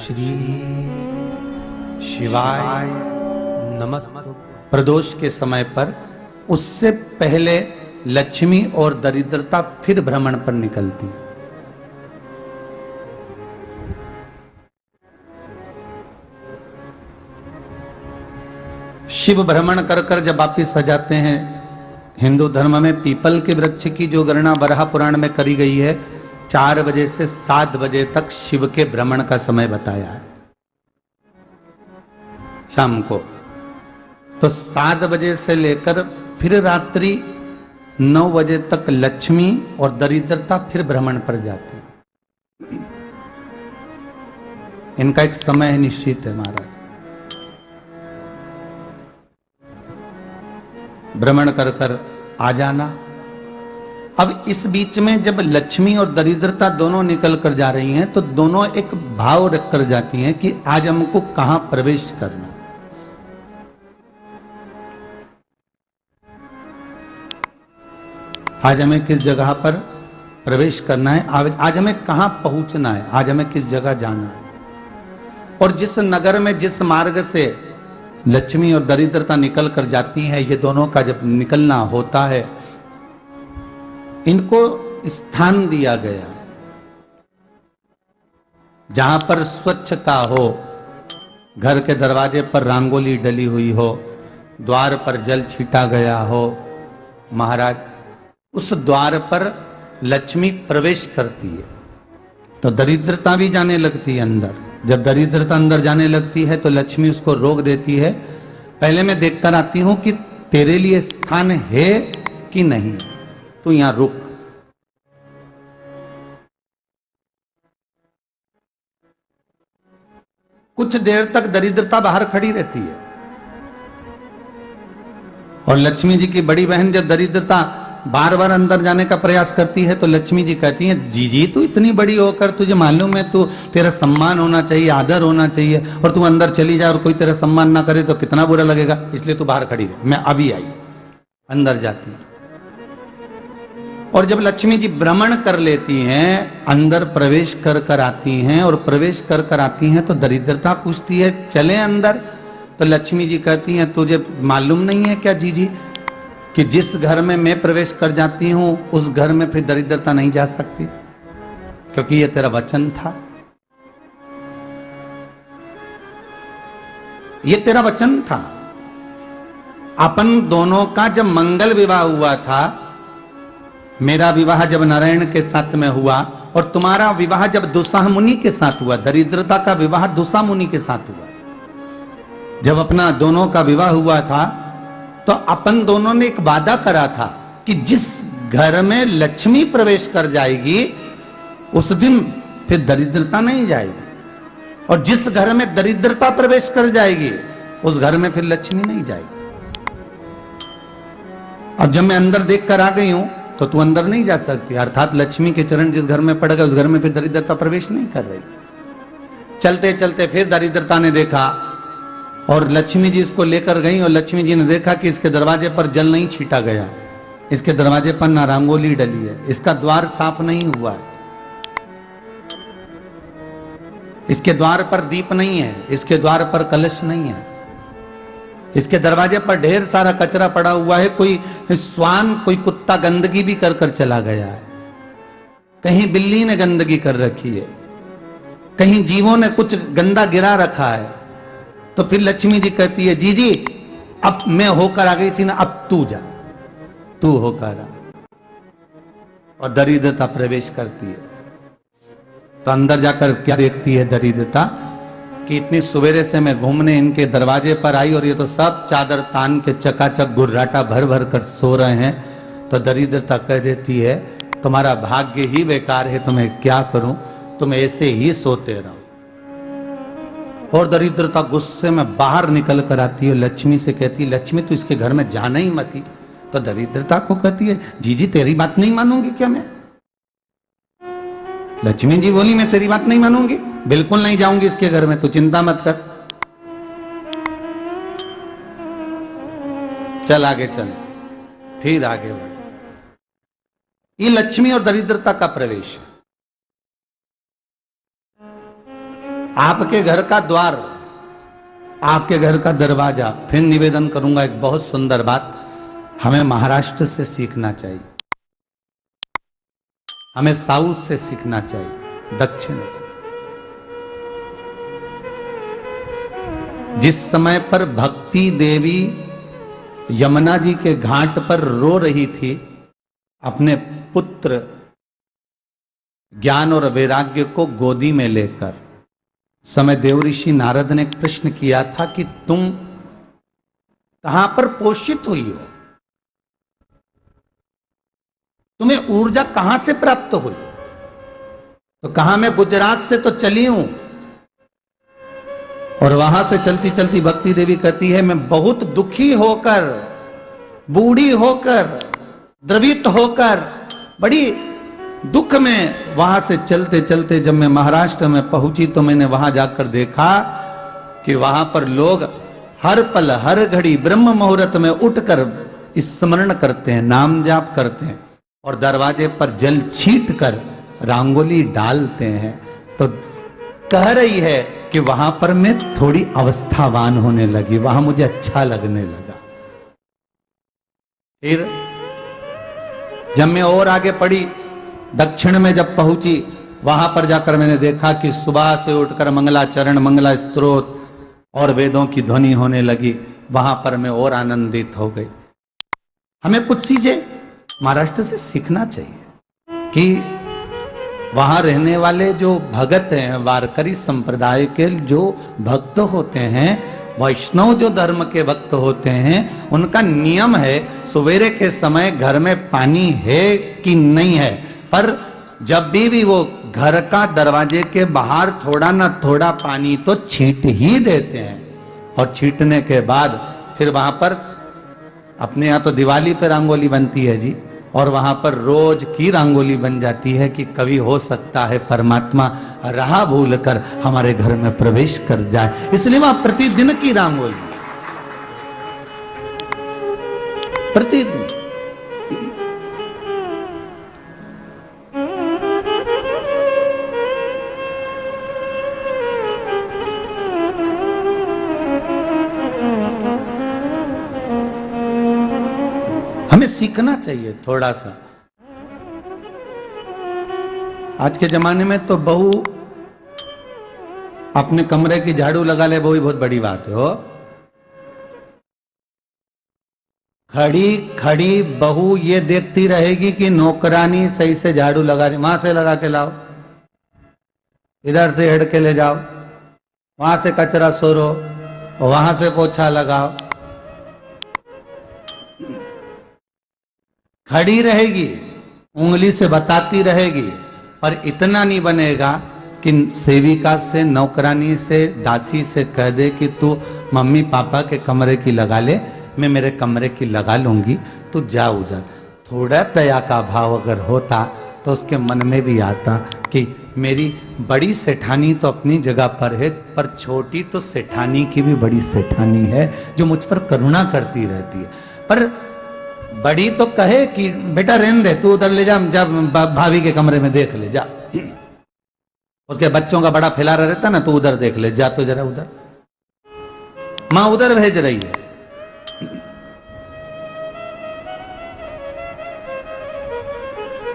श्री शिवाय नमस्तु। प्रदोष के समय पर उससे पहले लक्ष्मी और दरिद्रता फिर भ्रमण पर निकलती है। शिव भ्रमण कर कर जब वापिस आ जाते हैं, हिंदू धर्म में पीपल के वृक्ष की जो गणना वराह पुराण में करी गई है, 4 बजे से 7 बजे तक शिव के भ्रमण का समय बताया है शाम को। तो 7 बजे से लेकर फिर रात्रि 9 बजे तक लक्ष्मी और दरिद्रता फिर भ्रमण पर जाती है। इनका एक समय निश्चित है महाराज। भ्रमण कर कर आ जाना। अब इस बीच में जब लक्ष्मी और दरिद्रता दोनों निकल कर जा रही हैं, तो दोनों एक भाव रख कर जाती हैं कि आज हमको कहां प्रवेश करना है। आज हमें किस जगह पर प्रवेश करना है, आज हमें कहां पहुंचना है, आज हमें किस जगह जाना है। और जिस नगर में जिस मार्ग से लक्ष्मी और दरिद्रता निकल कर जाती है, ये दोनों का जब निकलना होता है, इनको स्थान दिया गया जहां पर स्वच्छता हो, घर के दरवाजे पर रंगोली डली हुई हो, द्वार पर जल छीटा गया हो। महाराज, उस द्वार पर लक्ष्मी प्रवेश करती है तो दरिद्रता भी जाने लगती है अंदर। जब दरिद्रता अंदर जाने लगती है तो लक्ष्मी उसको रोक देती है। पहले मैं देखकर आती हूं कि तेरे लिए स्थान है कि नहीं, तू यहां रुक। कुछ देर तक दरिद्रता बाहर खड़ी रहती है और लक्ष्मी जी की बड़ी बहन जब दरिद्रता बार बार अंदर जाने का प्रयास करती है तो लक्ष्मी जी कहती हैं, जीजी तू इतनी बड़ी होकर तुझे मालूम है, तू तेरा सम्मान होना चाहिए, आदर होना चाहिए, और तू अंदर चली जा और कोई तेरा सम्मान ना करे तो कितना बुरा लगेगा, इसलिए तू बाहर खड़ी रहे। मैं अभी आई। अंदर जाती है और जब लक्ष्मी जी भ्रमण कर लेती हैं, अंदर प्रवेश कर कर आती हैं, और प्रवेश कर कर आती हैं तो दरिद्रता पूछती है चले अंदर। तो लक्ष्मी जी कहती हैं, तुझे मालूम नहीं है क्या जीजी कि जिस घर में मैं प्रवेश कर जाती हूं उस घर में फिर दरिद्रता नहीं जा सकती, क्योंकि ये तेरा वचन था, ये तेरा वचन था। अपन दोनों का जब मंगल विवाह हुआ था, मेरा विवाह जब नारायण के साथ में हुआ और तुम्हारा विवाह जब दुसाह मुनि के साथ हुआ, दरिद्रता का विवाह दुसाह मुनि के साथ हुआ। जब अपना दोनों का विवाह हुआ था तो अपन दोनों ने एक वादा करा था कि जिस घर में लक्ष्मी प्रवेश कर जाएगी उस दिन फिर दरिद्रता नहीं जाएगी, और जिस घर में दरिद्रता प्रवेश कर जाएगी उस घर में फिर लक्ष्मी नहीं जाएगी। अब जब मैं अंदर देख कर आ गई हूं तो तू अंदर नहीं जा सकती, अर्थात लक्ष्मी के चरण जिस घर में पड़ गए उस घर में फिर दरिद्रता प्रवेश नहीं कर रही। चलते चलते फिर दरिद्रता ने देखा और लक्ष्मी जी इसको लेकर गई, और लक्ष्मी जी ने देखा कि इसके दरवाजे पर जल नहीं छीटा गया, इसके दरवाजे पर ना रंगोली डली है, इसका द्वार साफ नहीं हुआ है, इसके द्वार पर दीप नहीं है, इसके द्वार पर कलश नहीं है, इसके दरवाजे पर ढेर सारा कचरा पड़ा हुआ है, कोई श्वान कोई कुत्ता गंदगी भी कर कर चला गया है, कहीं बिल्ली ने गंदगी कर रखी है, कहीं जीवों ने कुछ गंदा गिरा रखा है। तो फिर लक्ष्मी जी कहती है, जी जी अब मैं होकर आ गई थी ना, अब तू जा, तू होकर आ। और दरिद्रता प्रवेश करती है। तो अंदर जाकर क्या देखती है दरिद्रता कि इतनी सवेरे से मैं घूमने इनके दरवाजे पर आई और ये तो सब चादर तान के चकाचक गुर्राटा भर भर कर सो रहे हैं। तो दरिद्रता कह देती है, तुम्हारा भाग्य ही बेकार है, तुम्हें क्या करूं, तुम ऐसे ही सोते रहो। और दरिद्रता गुस्से में बाहर निकल कर आती है, लक्ष्मी से कहती है, लक्ष्मी तू इसके घर में जाना ही मत। तो दरिद्रता को कहती है, जीजी तेरी बात नहीं मानूंगी क्या मैं? लक्ष्मी जी बोली, मैं तेरी बात नहीं मानूंगी, बिल्कुल नहीं जाऊंगी इसके घर में, तू चिंता मत कर, चल आगे चले। फिर आगे बढ़े। ये लक्ष्मी और दरिद्रता का प्रवेश है। आपके घर का द्वार, आपके घर का दरवाजा। फिर निवेदन करूंगा एक बहुत सुंदर बात, हमें महाराष्ट्र से सीखना चाहिए, हमें साउथ से सीखना चाहिए, दक्षिण से। जिस समय पर भक्ति देवी यमुना जी के घाट पर रो रही थी अपने पुत्र ज्ञान और वैराग्य को गोदी में लेकर, समय देवऋषि नारद ने प्रश्न किया था कि तुम कहां पर पोषित हुई हो, तुम्हें ऊर्जा कहां से प्राप्त हुई? तो कहा मैं गुजरात से तो चली हूं। और वहां से चलती चलती भक्ति देवी कहती है मैं बहुत दुखी होकर, बूढ़ी होकर, द्रवित होकर, बड़ी दुख में वहां से चलते चलते जब मैं महाराष्ट्र में पहुंची तो मैंने वहां जाकर देखा कि वहां पर लोग हर पल हर घड़ी ब्रह्म मुहूर्त में उठकर स्मरण करते हैं, नाम जाप करते हैं और दरवाजे पर जल छीट कर रंगोली डालते हैं। तो कह रही है कि वहां पर मैं थोड़ी अवस्थावान होने लगी, वहां मुझे अच्छा लगने लगा। फिर जब मैं और आगे पड़ी, दक्षिण में जब पहुंची, वहां पर जाकर मैंने देखा कि सुबह से उठकर मंगलाचरण, मंगला स्तोत्र और वेदों की ध्वनि होने लगी। वहां पर मैं और आनंदित हो गई। हमें कुछ चीजें महाराष्ट्र से सीखना चाहिए कि वहां रहने वाले जो भगत हैं, वारकरी संप्रदाय के जो भक्त होते हैं, वैष्णव जो धर्म के भक्त होते हैं, उनका नियम है सवेरे के समय घर में पानी है कि नहीं है, पर जब भी वो घर का दरवाजे के बाहर थोड़ा ना थोड़ा पानी तो छींट ही देते हैं। और छींटने के बाद फिर वहां पर अपने यहाँ तो दिवाली पे रंगोली बनती है जी, और वहां पर रोज की रंगोली बन जाती है कि कभी हो सकता है परमात्मा राह भूल कर हमारे घर में प्रवेश कर जाए, इसलिए वहां प्रतिदिन की रंगोली, प्रतिदिन। हमें सीखना चाहिए थोड़ा सा। आज के जमाने में तो बहू अपने कमरे की झाड़ू लगा ले, वो ही बहुत बड़ी बात है। हो खड़ी खड़ी बहू ये देखती रहेगी कि नौकरानी सही से झाड़ू लगा रही, वहां से लगा के लाओ, इधर से हेड के ले जाओ, वहां से कचरा सोरो, वहां से पोछा लगाओ। खड़ी रहेगी, उंगली से बताती रहेगी, पर इतना नहीं बनेगा कि सेविका से, नौकरानी से, दासी से कह दे कि तू मम्मी पापा के कमरे की लगा ले, मैं मेरे कमरे की लगा लूंगी, तू जा उधर। थोड़ा दया का भाव अगर होता तो उसके मन में भी आता कि मेरी बड़ी सेठानी तो अपनी जगह पर है, पर छोटी तो सेठानी की भी बड़ी सेठानी है जो मुझ पर करुणा करती रहती है। पर बड़ी तो कहे कि बेटा रहने दे, तू उधर ले जा, जब भाभी के कमरे में देख ले जा। उसके बच्चों का बड़ा फैलारा रहता ना, तो उधर देख ले जा, तो जरा उधर, मां उधर भेज रही है।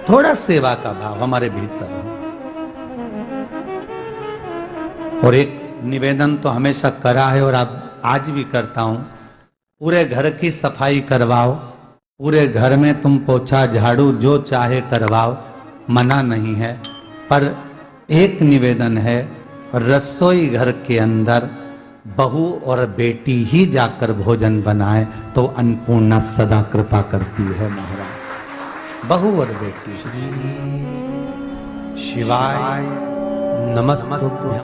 थोड़ा सेवा का भाव हमारे भीतर हो। और एक निवेदन तो हमेशा करा है और अब आज भी करता हूं, पूरे घर की सफाई करवाओ, पूरे घर में तुम पोछा झाड़ू जो चाहे करवाओ, मना नहीं है। पर एक निवेदन है, रसोई घर के अंदर बहू और बेटी ही जाकर भोजन बनाए तो अन्नपूर्णा सदा कृपा करती है महाराज। बहू और बेटी। शिवाय नमस्तुभ्यं।